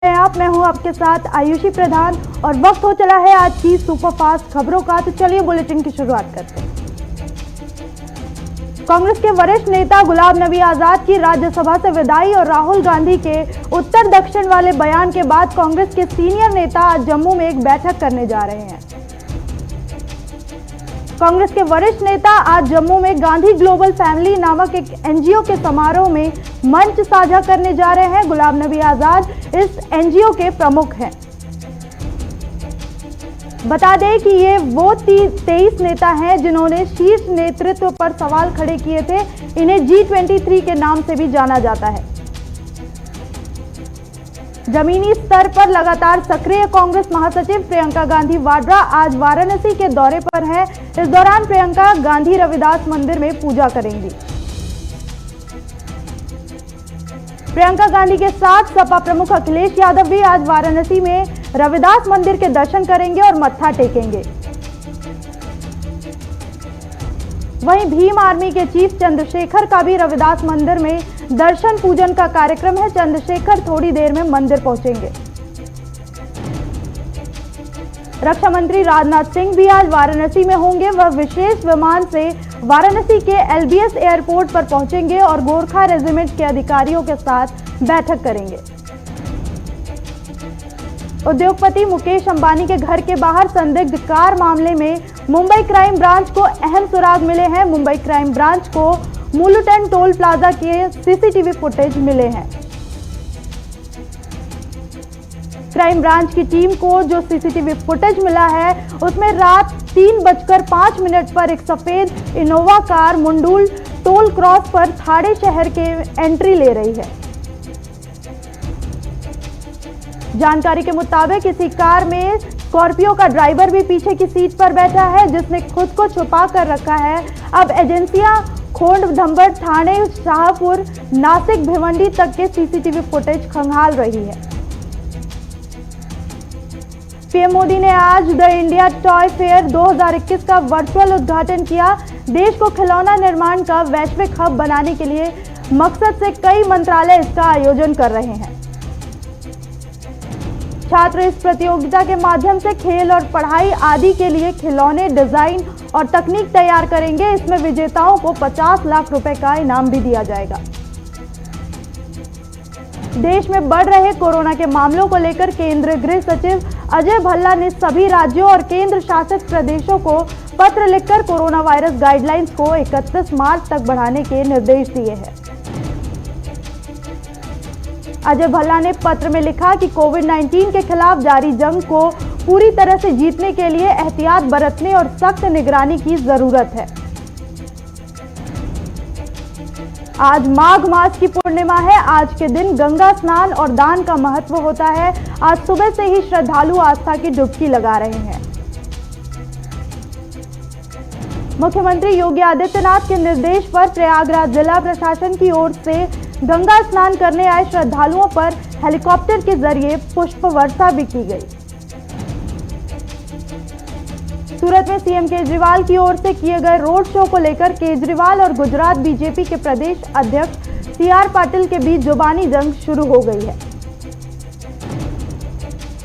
आप मैं हूं आपके साथ आयुषी प्रधान और वक्त हो चला है आज की सुपरफास्ट खबरों का। तो चलिए बुलेटिन की शुरुआत करते हैं। कांग्रेस के वरिष्ठ नेता गुलाम नबी आजाद की राज्यसभा से विदाई और राहुल गांधी के उत्तर दक्षिण वाले बयान के बाद कांग्रेस के सीनियर नेता आज जम्मू में एक बैठक करने जा रहे हैं। कांग्रेस के वरिष्ठ नेता आज जम्मू में गांधी ग्लोबल फैमिली नामक एक एनजीओ के समारोह में मंच साझा करने जा रहे हैं। गुलाम नबी आजाद इस एनजीओ के प्रमुख हैं। बता दें कि ये वो 23 नेता हैं जिन्होंने शीर्ष नेतृत्व पर सवाल खड़े किए थे। इन्हें G23 के नाम से भी जाना जाता है। जमीनी स्तर पर लगातार सक्रिय कांग्रेस महासचिव प्रियंका गांधी वाड्रा आज वाराणसी के दौरे पर है। इस दौरान प्रियंका गांधी रविदास मंदिर में पूजा करेंगी। प्रियंका गांधी के साथ सपा प्रमुख अखिलेश यादव भी आज वाराणसी में रविदास मंदिर के दर्शन करेंगे और मत्था टेकेंगे। वहीं भीम आर्मी के चीफ चंद्रशेखर का भी रविदास मंदिर में दर्शन पूजन का कार्यक्रम है। चंद्रशेखर थोड़ी देर में मंदिर पहुंचेंगे। रक्षा मंत्री राजनाथ सिंह भी आज वाराणसी में होंगे। वह विशेष विमान से वाराणसी के LBS एयरपोर्ट पर पहुंचेंगे और गोरखा रेजिमेंट के अधिकारियों के साथ बैठक करेंगे। उद्योगपति मुकेश अंबानी के घर के बाहर संदिग्ध कार मामले में मुंबई क्राइम ब्रांच को अहम सुराग मिले हैं। मुंबई क्राइम ब्रांच को मुलुटन टोल प्लाजा के CCTV फुटेज मिले हैं। क्राइम ब्रांच की टीम को जो CCTV फुटेज मिला है उसमें रात 3:05 पर एक सफेद इनोवा कार मुंडूल टोल क्रॉस पर थाड़े शहर के एंट्री ले रही है। जानकारी के मुताबिक इसी कार में स्कॉर्पियो का ड्राइवर भी पीछे की सीट पर बैठा है जिसने खुद को छुपा कर रखा है। अब एजेंसियां खोंड धंबर थाने शाहपुर नासिक भिवंडी तक के CCTV फुटेज खंगाल रही है। पीएम मोदी ने आज द इंडिया टॉय फेयर 2021 का वर्चुअल उद्घाटन किया। देश को खिलौना निर्माण का वैश्विक हब बनाने के लिए मकसद से कई मंत्रालय इसका आयोजन कर रहे हैं। छात्र इस प्रतियोगिता के माध्यम से खेल और पढ़ाई आदि के लिए खिलौने डिजाइन और तकनीक तैयार करेंगे। इसमें विजेताओं को 50 लाख रुपए का इनाम भी दिया जाएगा। देश में बढ़ रहे कोरोना के मामलों को लेकर केंद्रीय गृह सचिव अजय भल्ला ने सभी राज्यों और केंद्र शासित प्रदेशों को पत्र लिखकर कोरोना वायरस गाइडलाइंस को 31 मार्च तक बढ़ाने के निर्देश दिए हैं। अजय भल्ला ने पत्र में लिखा कि कोविड-19 के खिलाफ जारी जंग को पूरी तरह से जीतने के लिए एहतियात बरतने और सख्त निगरानी की जरूरत है। आज माघ मास की पूर्णिमा है। आज के दिन गंगा स्नान और दान का महत्व होता है। आज सुबह से ही श्रद्धालु आस्था की डुबकी लगा रहे हैं। मुख्यमंत्री योगी आदित्यनाथ के निर्देश पर प्रयागराज जिला प्रशासन की ओर से गंगा स्नान करने आए श्रद्धालुओं पर हेलीकॉप्टर के जरिए पुष्प वर्षा भी की गई। सूरत में सीएम केजरीवाल की ओर से किए गए रोड शो को लेकर केजरीवाल और गुजरात बीजेपी के प्रदेश अध्यक्ष CR पाटिल के बीच जुबानी जंग शुरू हो गई है।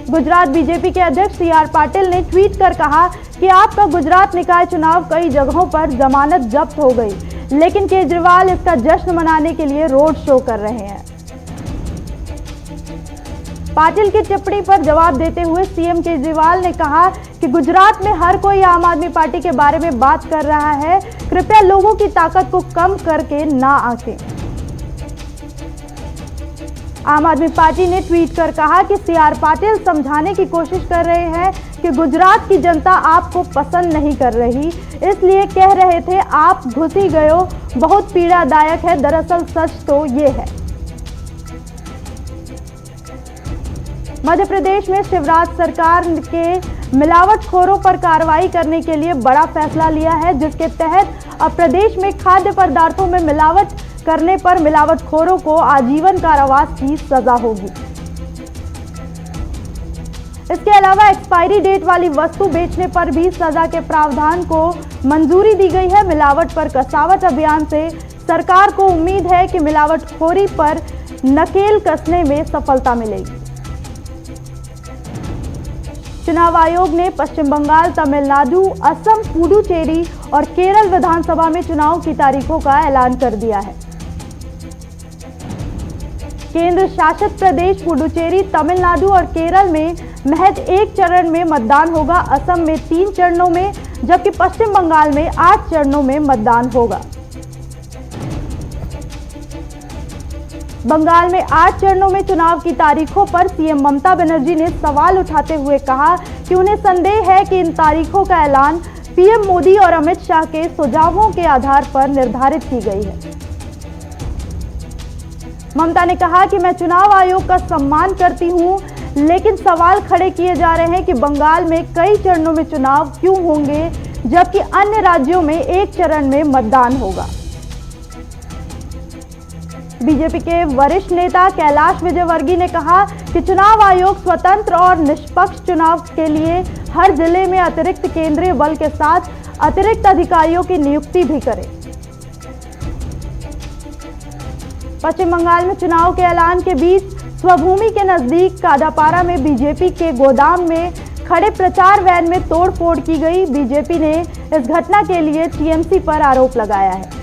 गुजरात बीजेपी के अध्यक्ष CR पाटिल ने ट्वीट कर कहा कि आपका गुजरात निकाय चुनाव कई जगहों पर जमानत जब्त हो गई, लेकिन केजरीवाल इसका जश्न मनाने के लिए रोड शो कर रहे हैं। पाटिल की टिप्पणी पर जवाब देते हुए सीएम केजरीवाल ने कहा कि गुजरात में हर कोई आम आदमी पार्टी के बारे में बात कर रहा है। कृपया लोगों की ताकत को कम करके ना आंकें। आम आदमी पार्टी ने ट्वीट कर कहा कि CR पाटिल समझाने की कोशिश कर रहे हैं कि गुजरात की जनता आपको पसंद नहीं कर रही, इसलिए कह रहे थे आप घुसी गए हो, बहुत पीड़ादायक है। दरअसल सच तो ये है। मध्य प्रदेश में शिवराज सरकार के मिलावटखोरों पर कार्रवाई करने के लिए बड़ा फैसला लिया है, जिसके तहत अब प्रदेश में खाद्य पदार्थों में मिलावट करने पर मिलावटखोरों को आजीवन कारावास की सजा होगी। इसके अलावा एक्सपायरी डेट वाली वस्तु बेचने पर भी सजा के प्रावधान को मंजूरी दी गई है। मिलावट पर कसावट अभियान से सरकार को उम्मीद है कि मिलावटखोरी पर नकेल कसने में सफलता मिलेगी। चुनाव आयोग ने पश्चिम बंगाल, तमिलनाडु, असम, पुडुचेरी और केरल विधानसभा में चुनाव की तारीखों का ऐलान कर दिया है। केंद्र शासित प्रदेश पुडुचेरी, तमिलनाडु और केरल में महज एक चरण में मतदान होगा। असम में 3 चरणों में, जबकि पश्चिम बंगाल में 8 चरणों में मतदान होगा। बंगाल में 8 चरणों में चुनाव की तारीखों पर सीएम ममता बनर्जी ने सवाल उठाते हुए कहा कि उन्हें संदेह है कि इन तारीखों का ऐलान पीएम मोदी और अमित शाह के सुझावों के आधार पर निर्धारित की गई है। ममता ने कहा कि मैं चुनाव आयोग का सम्मान करती हूं, लेकिन सवाल खड़े किए जा रहे हैं कि बंगाल में कई चरणों में चुनाव क्यों होंगे, जबकि अन्य राज्यों में एक चरण में मतदान होगा। बीजेपी के वरिष्ठ नेता कैलाश विजयवर्गीय ने कहा कि चुनाव आयोग स्वतंत्र और निष्पक्ष चुनाव के लिए हर जिले में अतिरिक्त केंद्रीय बल के साथ अतिरिक्त अधिकारियों की नियुक्ति भी करे। पश्चिम बंगाल में चुनाव के ऐलान के बीच स्वभूमि के नजदीक कादापारा में बीजेपी के गोदाम में खड़े प्रचार वैन में तोड़फोड़ की गई। बीजेपी ने इस घटना के लिए टीएमसी पर आरोप लगाया है।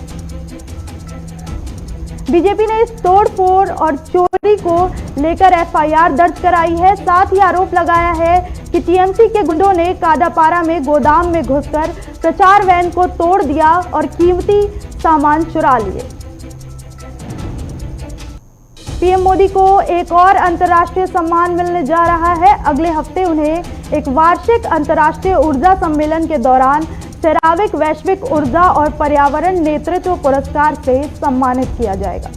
बीजेपी ने इस तोड़फोड़ और चोरी को लेकर एफआईआर दर्ज कराई है। साथ ही आरोप लगाया है कि टीएमसी के गुंडों ने कादापारा में गोदाम में घुसकर प्रचार वैन को तोड़ दिया और कीमती सामान चुरा लिए। पीएम मोदी को एक और अंतर्राष्ट्रीय सम्मान मिलने जा रहा है। अगले हफ्ते उन्हें एक वार्षिक अंतर्राष्ट्रीय ऊर्जा सम्मेलन के दौरान सेरावीक वैश्विक ऊर्जा और पर्यावरण नेतृत्व पुरस्कार से सम्मानित किया जाएगा।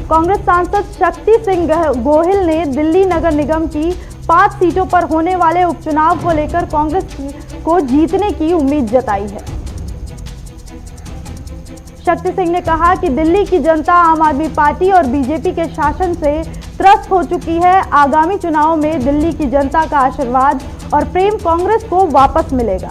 कांग्रेस सांसद शक्ति सिंह गोहिल ने दिल्ली नगर निगम की 5 सीटों पर होने वाले उपचुनाव को लेकर कांग्रेस को जीतने की उम्मीद जताई है। शक्ति सिंह ने कहा कि दिल्ली की जनता आम आदमी पार्टी और बीजेपी के शासन से त्रस्त हो चुकी है। आगामी चुनावों में दिल्ली की जनता का आशीर्वाद और प्रेम कांग्रेस को वापस मिलेगा।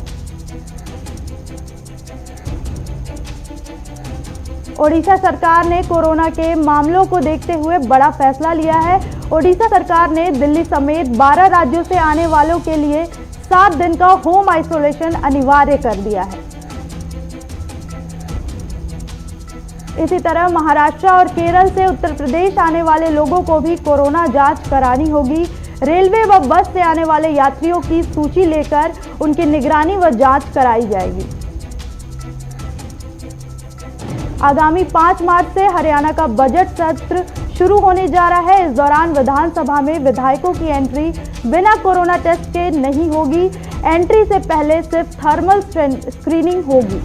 ओडिशा सरकार ने कोरोना के मामलों को देखते हुए बड़ा फैसला लिया है। ओडिशा सरकार ने दिल्ली समेत 12 राज्यों से आने वालों के लिए 7 दिन का होम आइसोलेशन अनिवार्य कर दिया है। इसी तरह महाराष्ट्र और केरल से उत्तर प्रदेश आने वाले लोगों को भी कोरोना जांच करानी होगी। रेलवे व बस से आने वाले यात्रियों की सूची लेकर उनकी निगरानी व जांच कराई जाएगी। आगामी 5 मार्च से हरियाणा का बजट सत्र शुरू होने जा रहा है। इस दौरान विधानसभा में विधायकों की एंट्री बिना कोरोना टेस्ट के नहीं होगी। एंट्री से पहले सिर्फ थर्मल स्क्रीनिंग होगी।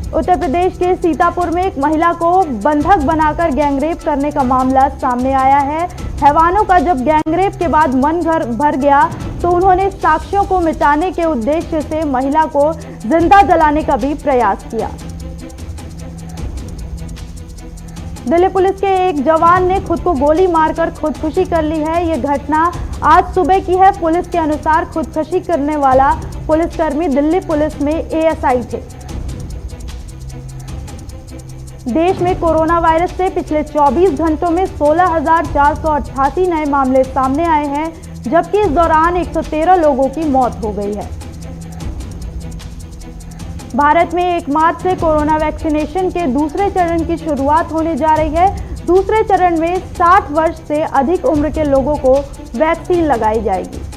उत्तर प्रदेश के सीतापुर में एक महिला को बंधक बनाकर गैंगरेप करने का मामला सामने आया है। हैवानों का जब गैंगरेप के बाद मन भर गया तो उन्होंने साक्ष्यों को मिटाने के उद्देश्य से महिला को जिंदा जलाने का भी प्रयास किया। दिल्ली पुलिस के एक जवान ने खुद को गोली मारकर खुदकुशी कर ली है। ये घटना आज सुबह की है। पुलिस के अनुसार खुदकुशी करने वाला पुलिसकर्मी दिल्ली पुलिस में एएसआई थे। देश में कोरोना वायरस से पिछले 24 घंटों में 16,488 नए मामले सामने आए हैं, जबकि इस दौरान 113 लोगों की मौत हो गई है। भारत में 1 मार्च से कोरोना वैक्सीनेशन के दूसरे चरण की शुरुआत होने जा रही है। दूसरे चरण में 60 वर्ष से अधिक उम्र के लोगों को वैक्सीन लगाई जाएगी।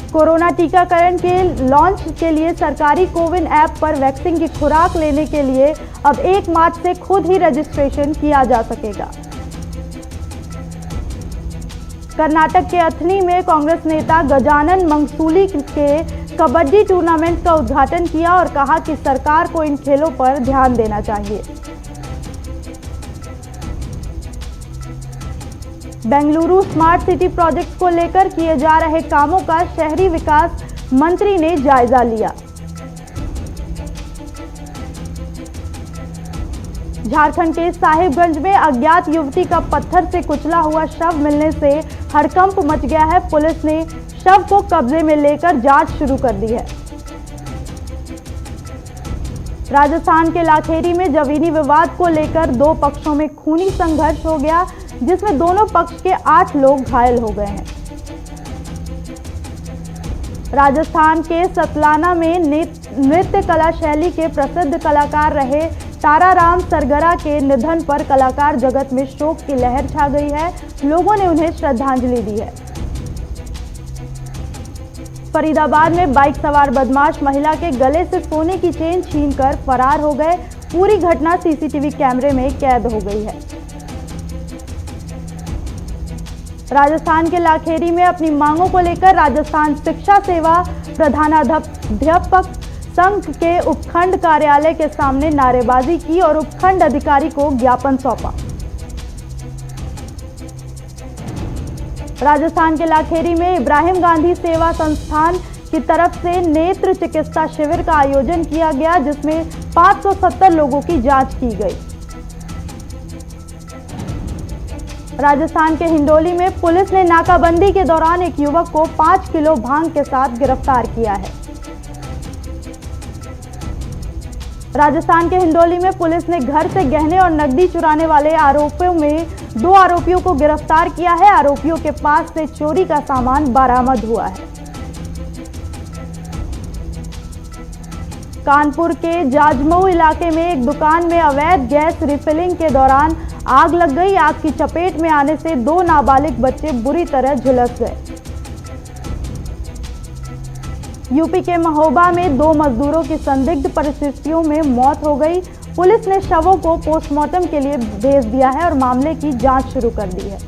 कोरोना टीकाकरण के लॉन्च के लिए सरकारी कोविन ऐप पर वैक्सीन की खुराक लेने के लिए अब 1 मार्च से खुद ही रजिस्ट्रेशन किया जा सकेगा। कर्नाटक के अथनी में कांग्रेस नेता गजानन मंगसूली के कबड्डी टूर्नामेंट का उद्घाटन किया और कहा कि सरकार को इन खेलों पर ध्यान देना चाहिए। बेंगलुरु स्मार्ट सिटी प्रोजेक्ट को लेकर किए जा रहे कामों का शहरी विकास मंत्री ने जायजा लिया। झारखंड के साहिबगंज में अज्ञात युवती का पत्थर से कुचला हुआ शव मिलने से हड़कंप मच गया है। पुलिस ने शव को कब्जे में लेकर जांच शुरू कर दी है। राजस्थान के लाखेरी में जमीनी विवाद को लेकर दो पक्षों में खूनी संघर्ष हो गया, जिसमें दोनों पक्ष के 8 लोग घायल हो गए हैं। राजस्थान के सतलाना में नृत्य कला शैली के प्रसिद्ध कलाकार रहे ताराराम सरगरा के निधन पर कलाकार जगत में शोक की लहर छा गई है। लोगों ने उन्हें श्रद्धांजलि दी है। फरीदाबाद में बाइक सवार बदमाश महिला के गले से सोने की चेन छीनकर फरार हो गए। पूरी घटना सीसीटीवी कैमरे में कैद हो गई है। राजस्थान के लाखेरी में अपनी मांगों को लेकर राजस्थान शिक्षा सेवा प्रधानाध्यापक संघ के उपखंड कार्यालय के सामने नारेबाजी की और उपखंड अधिकारी को ज्ञापन सौंपा। राजस्थान के लाखेरी में इब्राहिम गांधी सेवा संस्थान की तरफ से नेत्र चिकित्सा शिविर का आयोजन किया गया, जिसमें 570 लोगों की जांच की गई। राजस्थान के हिंडोली में पुलिस ने नाकाबंदी के दौरान एक युवक को 5 किलो भांग के साथ गिरफ्तार किया है। राजस्थान के हिंडोली में पुलिस ने घर से गहने और नकदी चुराने वाले आरोपियों में 2 आरोपियों को गिरफ्तार किया है। आरोपियों के पास से चोरी का सामान बरामद हुआ है। कानपुर के जाजमऊ इलाके में एक दुकान में अवैध गैस रिफिलिंग के दौरान आग लग गई। आग की चपेट में आने से 2 नाबालिग बच्चे बुरी तरह झुलस गए। यूपी के महोबा में 2 मजदूरों की संदिग्ध परिस्थितियों में मौत हो गई। पुलिस ने शवों को पोस्टमार्टम के लिए भेज दिया है और मामले की जांच शुरू कर दी है।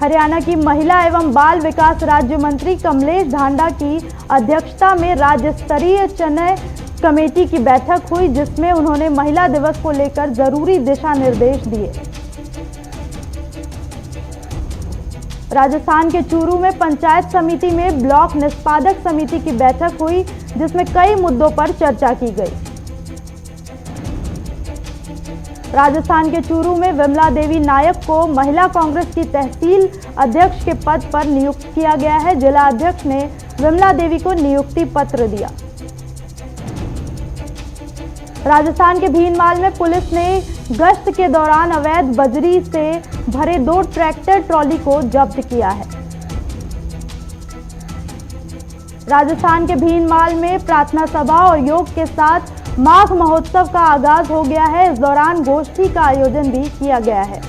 हरियाणा की महिला एवं बाल विकास राज्य मंत्री कमलेश ढांडा की अध्यक्षता में राज्य स्तरीय चयन कमेटी की बैठक हुई, जिसमें उन्होंने महिला दिवस को लेकर जरूरी दिशा निर्देश दिए। राजस्थान के चूरू में पंचायत समिति में ब्लॉक निष्पादक समिति की बैठक हुई, जिसमें कई मुद्दों पर चर्चा की गई। राजस्थान के चूरू में विमला देवी नायक को महिला कांग्रेस की तहसील अध्यक्ष के पद पर नियुक्त किया गया है। जिला अध्यक्ष ने विमला देवी को नियुक्ति पत्र दिया। राजस्थान के भीनमाल में पुलिस ने गश्त के दौरान अवैध बजरी से भरे 2 ट्रैक्टर ट्रॉली को जब्त किया है। राजस्थान के भीनमाल में प्रार्थना सभा और योग के साथ माघ महोत्सव का आगाज हो गया है। इस दौरान गोष्ठी का आयोजन भी किया गया है।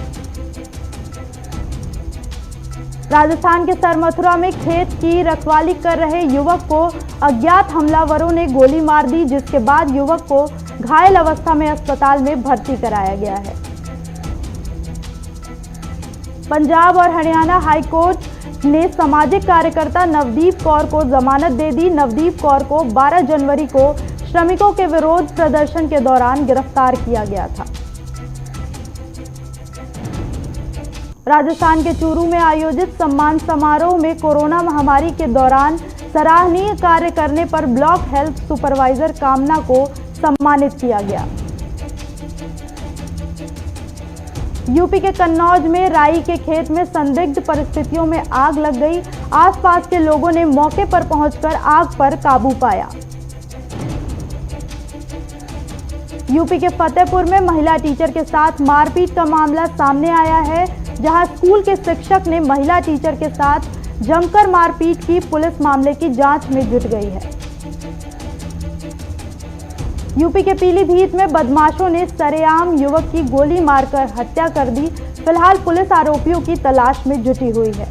राजस्थान के सरमथुरा में खेत की रखवाली कर रहे युवक को अज्ञात हमलावरों ने गोली मार दी, जिसके बाद युवक को घायल अवस्था में अस्पताल में भर्ती कराया गया है। पंजाब और हरियाणा हाईकोर्ट ने सामाजिक कार्यकर्ता नवदीप कौर को जमानत दे दी। नवदीप कौर को 12 जनवरी को श्रमिकों के विरोध प्रदर्शन के दौरान गिरफ्तार किया गया था। राजस्थान के चूरू में आयोजित सम्मान समारोह में कोरोना महामारी के दौरान सराहनीय कार्य करने पर ब्लॉक हेल्थ सुपरवाइजर कामना को सम्मानित किया गया। यूपी के कन्नौज में राई के खेत में संदिग्ध परिस्थितियों में आग लग गई। आसपास के लोगों ने मौके पर पहुंचकर आग पर काबू पाया। यूपी के फतेहपुर में महिला टीचर के साथ मारपीट का मामला सामने आया है, जहां स्कूल के शिक्षक ने महिला टीचर के साथ जमकर मारपीट की। पुलिस मामले की जांच में जुट गई है। यूपी के पीलीभीत में बदमाशों ने सरेआम युवक की गोली मारकर हत्या कर दी। फिलहाल पुलिस आरोपियों की तलाश में जुटी हुई है।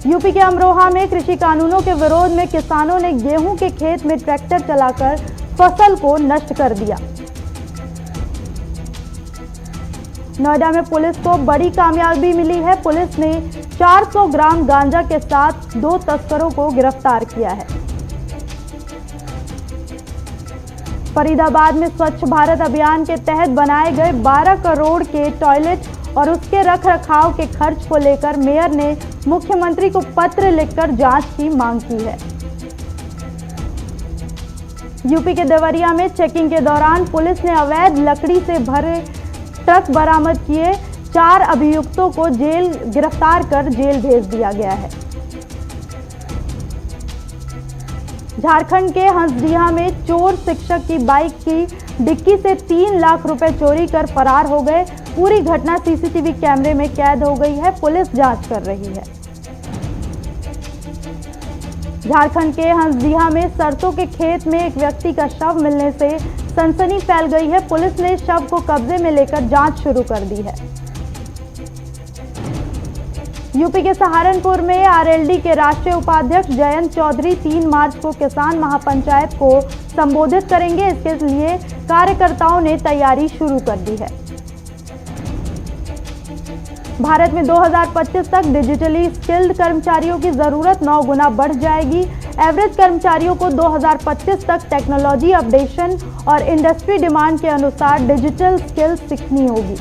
यूपी के अमरोहा में कृषि कानूनों के विरोध में किसानों ने गेहूं के खेत में ट्रैक्टर चलाकर फसल को नष्ट कर दिया। नोएडा में पुलिस को बड़ी कामयाबी मिली है। पुलिस ने 400 ग्राम गांजा के साथ 2 तस्करों को गिरफ्तार किया है। फरीदाबाद में स्वच्छ भारत अभियान के तहत बनाए गए 12 करोड़ के टॉयलेट और उसके रखरखाव के खर्च को लेकर मेयर ने मुख्यमंत्री को पत्र लिखकर जांच की मांग की है। यूपी के देवरिया में चेकिंग के दौरान पुलिस ने अवैध लकड़ी से भरे ट्रक बरामद किए। 4 अभियुक्तों को गिरफ्तार कर जेल भेज दिया गया है। झारखंड के हंसडीहा में चोर शिक्षक की बाइक की डिक्की से 3 लाख रुपए चोरी कर फरार हो गए। पूरी घटना सीसीटीवी कैमरे में कैद हो गई है। पुलिस जांच कर रही है। झारखंड के हंसडीहा में सरसों के खेत में एक व्यक्ति का शव मिलने से सनसनी फैल गई है। पुलिस ने शव को कब्जे में लेकर जांच शुरू कर दी है। यूपी के सहारनपुर में आरएलडी के राष्ट्रीय उपाध्यक्ष जयंत चौधरी 3 मार्च को किसान महापंचायत को संबोधित करेंगे। इसके लिए कार्यकर्ताओं ने तैयारी शुरू कर दी है। भारत में 2025 तक डिजिटली स्किल्ड कर्मचारियों की जरूरत 9 गुना बढ़ जाएगी। एवरेज कर्मचारियों को 2025 तक टेक्नोलॉजी अपडेशन और इंडस्ट्री डिमांड के अनुसार डिजिटल स्किल्स सीखनी होगी।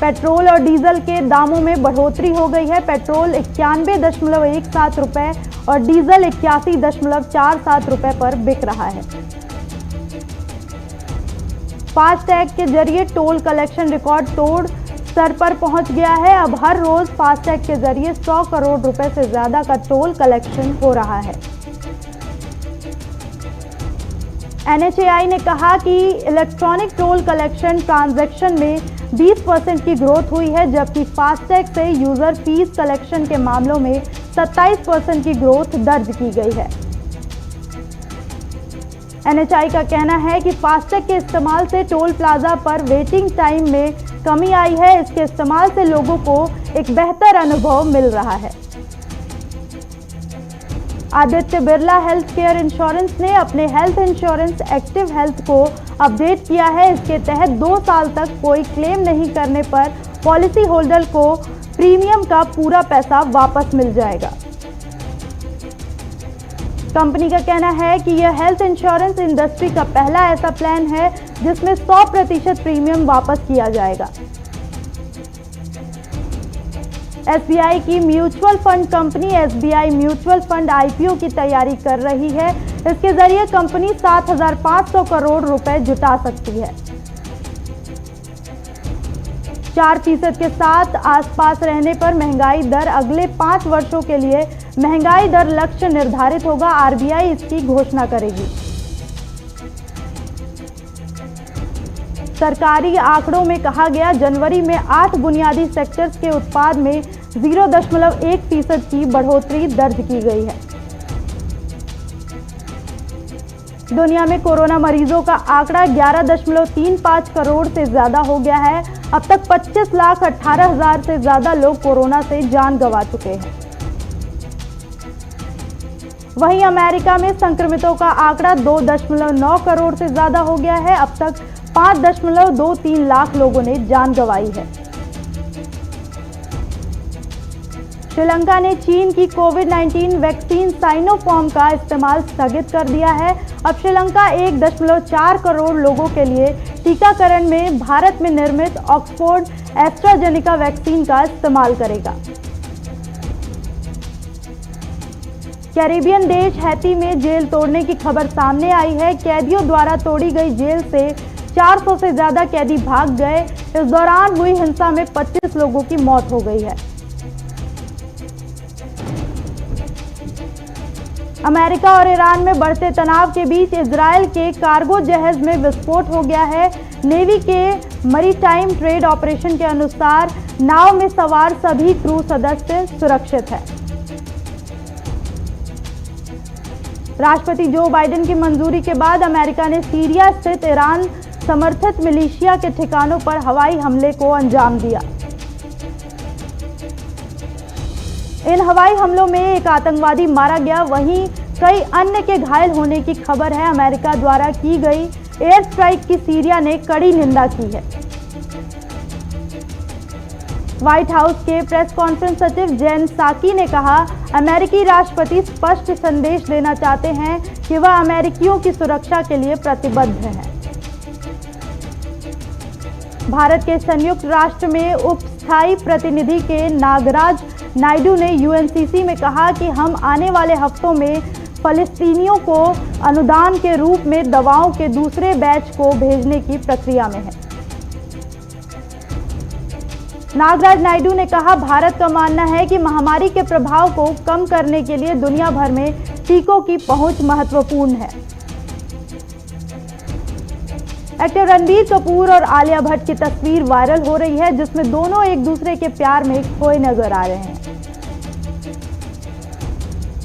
पेट्रोल और डीजल के दामों में बढ़ोतरी हो गई है। पेट्रोल 91.17 रुपए और डीजल 81.47 रुपए पर बिक रहा है। फास्टैग के जरिए टोल कलेक्शन रिकॉर्ड तोड़ स्तर पर पहुंच गया है। अब हर रोज फास्टैग के जरिए 100 करोड़ रुपए से ज्यादा का टोल कलेक्शन हो रहा है। NHAI ने कहा कि इलेक्ट्रॉनिक टोल कलेक्शन ट्रांजैक्शन में 20% की ग्रोथ हुई है, जबकि फास्टैग से यूजर फीस कलेक्शन के मामलों में 27% की ग्रोथ दर्ज की गई है। NHAI का कहना है कि फास्टैग के इस्तेमाल से टोल प्लाजा पर वेटिंग टाइम में कमी आई है। इसके इस्तेमाल से लोगों को एक बेहतर अनुभव मिल रहा है। Aditya Birla health care insurance ने अपने हेल्थ इंश्योरेंस एक्टिव हेल्थ को अपडेट किया है। इसके तहत 2 साल तक कोई क्लेम नहीं करने पर पॉलिसी होल्डर को प्रीमियम का पूरा पैसा वापस मिल जाएगा। कंपनी का कहना है कि यह हेल्थ इंश्योरेंस इंडस्ट्री का पहला ऐसा प्लान है जिसमें 100% प्रीमियम वापस किया जाएगा। SBI की mutual fund company SBI mutual fund IPO की तैयारी कर रही है। इसके जरिए कंपनी 7,500 करोड़ रुपए जुटा सकती है। 4% के साथ आसपास रहने पर महंगाई दर अगले 5 वर्षों के लिए महंगाई दर लक्ष्य निर्धारित होगा। RBI इसकी घोषणा करेगी। सरकारी आंकड़ों में कहा गया जनवरी में 8 बुनियादी सेक्टर्स के उत्पाद में 0.1% की बढ़ोतरी दर्ज की गई है। दुनिया में कोरोना मरीजों का आंकड़ा 11.35 करोड़ से ज्यादा हो गया है। अब तक 25,18,000 से ज्यादा लोग कोरोना से जान गंवा चुके हैं। वहीं अमेरिका में संक्रमितों का आंकड़ा 2.9 करोड़ से ज्यादा हो गया है। अब तक 5.23 लाख लोगों ने जान गंवाई है। श्रीलंका ने चीन की कोविड-19 वैक्सीन साइनोफार्म का इस्तेमाल स्थगित कर दिया है। अब श्रीलंका 1.4 करोड़ लोगों के लिए टीकाकरण में भारत में निर्मित ऑक्सफोर्ड एस्ट्राजेनेका वैक्सीन का इस्तेमाल करेगा। कैरिबियन देश हैती में जेल तोड़ने की खबर सामने आई है। कैदियों द्वारा तोड़ी गई जेल से 400 से ज्यादा कैदी भाग गए। इस दौरान हुई हिंसा में 25 लोगों की मौत हो गई है। अमेरिका और ईरान में बढ़ते तनाव के बीच इजरायल के कार्गो जहाज में विस्फोट हो गया है। नेवी के मैरीटाइम ट्रेड ऑपरेशन के अनुसार नाव में सवार सभी क्रू सदस्य सुरक्षित हैं। राष्ट्रपति जो बाइडेन की मंजूरी के बाद अमेरिका ने सीरिया स्थित ईरान समर्थित मिलिशिया के ठिकानों पर हवाई हमले को अंजाम दिया। इन हवाई हमलों में एक आतंकवादी मारा गया, वहीं कई अन्य के घायल होने की खबर है। अमेरिका द्वारा की गई एयर स्ट्राइक की सीरिया ने कड़ी निंदा की है। व्हाइट हाउस के प्रेस कॉन्फ्रेंस सचिव जेन साकी ने कहा, अमेरिकी राष्ट्रपति स्पष्ट संदेश देना चाहते हैं कि वह अमेरिकियों की सुरक्षा के लिए प्रतिबद्ध हैं। भारत के संयुक्त राष्ट्र में उप स्थायी प्रतिनिधि के नागराज नायडू ने UNCC में कहा कि हम आने वाले हफ्तों में फलस्तीनियों को अनुदान के रूप में दवाओं के दूसरे बैच को भेजने की प्रक्रिया में है। नागराज नायडू ने कहा, भारत का मानना है कि महामारी के प्रभाव को कम करने के लिए दुनिया भर में टीकों की पहुंच महत्वपूर्ण है। एक्टर रणबीर कपूर और आलिया भट्ट की तस्वीर वायरल हो रही है, जिसमें दोनों एक दूसरे के प्यार में खोए नजर आ रहे हैं।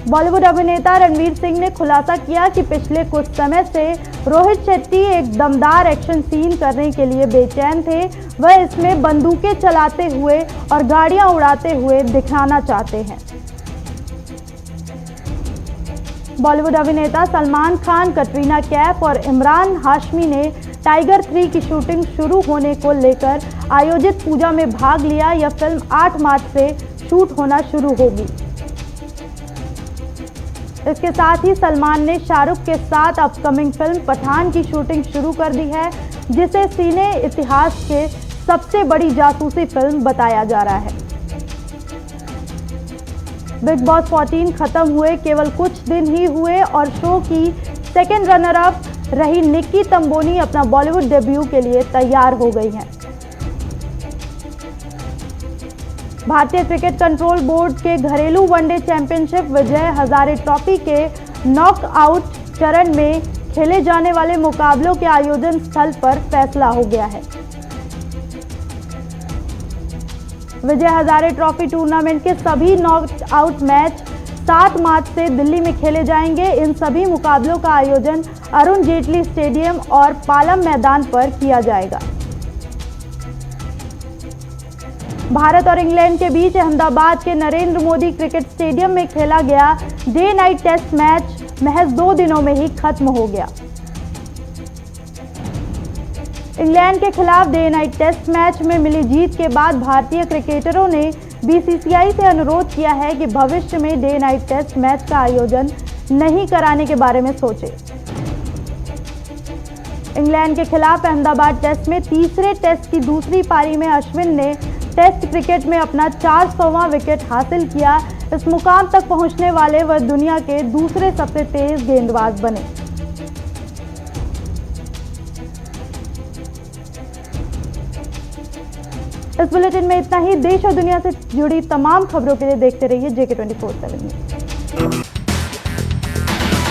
बॉलीवुड अभिनेता रणवीर सिंह ने खुलासा किया कि पिछले कुछ समय से रोहित शेट्टी एक दमदार एक्शन सीन करने के लिए बेचैन थे। वह इसमें बंदूकें चलाते हुए और गाड़ियां उड़ाते हुए दिखाना चाहते हैं। बॉलीवुड अभिनेता सलमान खान, कटरीना कैफ और इमरान हाशमी ने टाइगर 3 की शूटिंग शुरू होने को लेकर आयोजित पूजा में भाग लिया। यह फिल्म 8 मार्च से शूट होना शुरू होगी। इसके साथ ही सलमान ने शाहरुख के साथ अपकमिंग फिल्म पठान की शूटिंग शुरू कर दी है, जिसे सिने इतिहास के सबसे बड़ी जासूसी फिल्म बताया जा रहा है। बिग बॉस 14 खत्म हुए केवल कुछ दिन ही हुए और शो की सेकेंड रनर अप रही निक्की तंबोनी अपना बॉलीवुड डेब्यू के लिए तैयार हो गई हैं। भारतीय क्रिकेट कंट्रोल बोर्ड के घरेलू one day championship Vijay Hazare trophy के नॉकआउट चरण में खेले जाने वाले मुकाबलों के आयोजन स्थल पर फैसला हो गया है। विजय हजारे ट्रॉफी टूर्नामेंट के सभी नॉकआउट मैच 7 मार्च से दिल्ली में खेले जाएंगे। इन सभी मुकाबलों का आयोजन अरुण जेटली स्टेडियम और पालम मैदान पर किया जाएगा। भारत और इंग्लैंड के बीच अहमदाबाद के नरेंद्र मोदी क्रिकेट स्टेडियम में खेला गया डे नाइट टेस्ट मैच महज 2 दिनों में ही खत्म हो गया। इंग्लैंड के खिलाफ डे नाइट टेस्ट मैच में मिली जीत के बाद भारतीय क्रिकेटरों ने बीसीसीआई से अनुरोध किया है कि भविष्य में डे नाइट टेस्ट मैच का आयोजन नहीं कराने के बारे में सोचे। इंग्लैंड के खिलाफ अहमदाबाद टेस्ट में तीसरे टेस्ट की दूसरी पारी में अश्विन ने टेस्ट क्रिकेट में अपना 400वां विकेट हासिल किया। इस मुकाम तक पहुंचने वाले वह दुनिया के दूसरे सबसे तेज गेंदबाज बने। इस बुलेटिन में इतना ही। देश और दुनिया से जुड़ी तमाम खबरों के लिए देखते रहिए JK 24/7 न्यूज़।